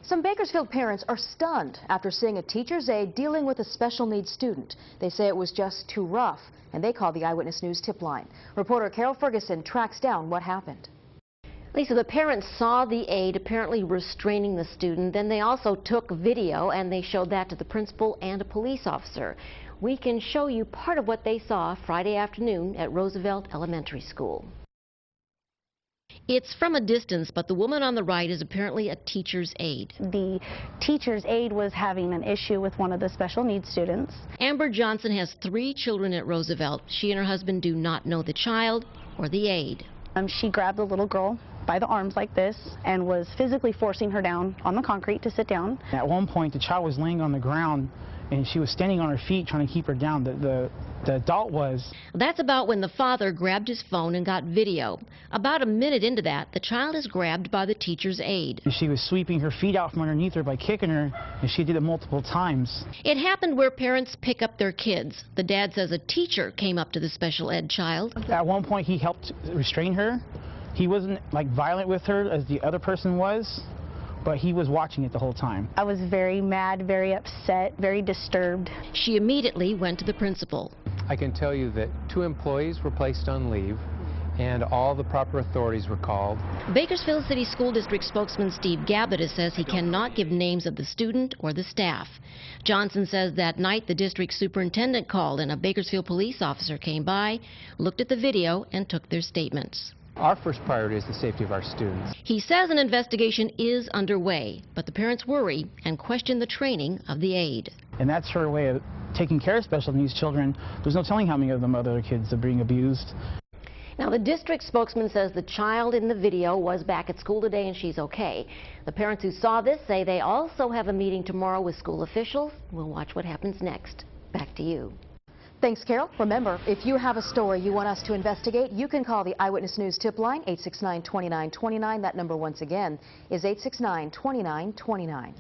Some Bakersfield parents are stunned after seeing a teacher's aide dealing with a special needs student. They say it was just too rough, and they called the Eyewitness News tip line. Reporter Carol Ferguson tracks down what happened. Lisa, the parents saw the aide apparently restraining the student. Then they also took video and they showed that to the principal and a police officer. We can show you part of what they saw Friday afternoon at Roosevelt Elementary School. It's from a distance, but the woman on the right is apparently a teacher's aide. The teacher's aide was having an issue with one of the special needs students. Amber Johnson has 3 children at Roosevelt. She and her husband do not know the child or the aide. She grabbed the little girl by the arms like this and was physically forcing her down on the concrete to sit down. At one point, the child was laying on the ground and she was standing on her feet trying to keep her down. The adult was. That's about when the father grabbed his phone and got video. About a minute into that, the child is grabbed by the teacher's aide. She was sweeping her feet out from underneath her by kicking her, and she did it multiple times. It happened where parents pick up their kids. The dad says a teacher came up to the special ed child. At one point, he helped restrain her. He wasn't like violent with her as the other person was, but he was watching it the whole time. I was very mad, very upset, very disturbed. She immediately went to the principal. I can tell you that 2 employees were placed on leave and all the proper authorities were called. Bakersfield City School District spokesman Steve Gabbitas says he cannot give names of the student or the staff. Johnson says that night the district superintendent called and a Bakersfield police officer came by, looked at the video, and took their statements. Our first priority is the safety of our students. He says an investigation is underway, but the parents worry and question the training of the aide. And that's her way of taking care of special needs children. There's no telling how many of them other kids are being abused. Now, the district spokesman says the child in the video was back at school today and she's okay. The parents who saw this say they also have a meeting tomorrow with school officials. We'll watch what happens next. Back to you. Thanks, Carol. Remember, if you have a story you want us to investigate, you can call the Eyewitness News tip line, 869-2929. That number once again is 869-2929.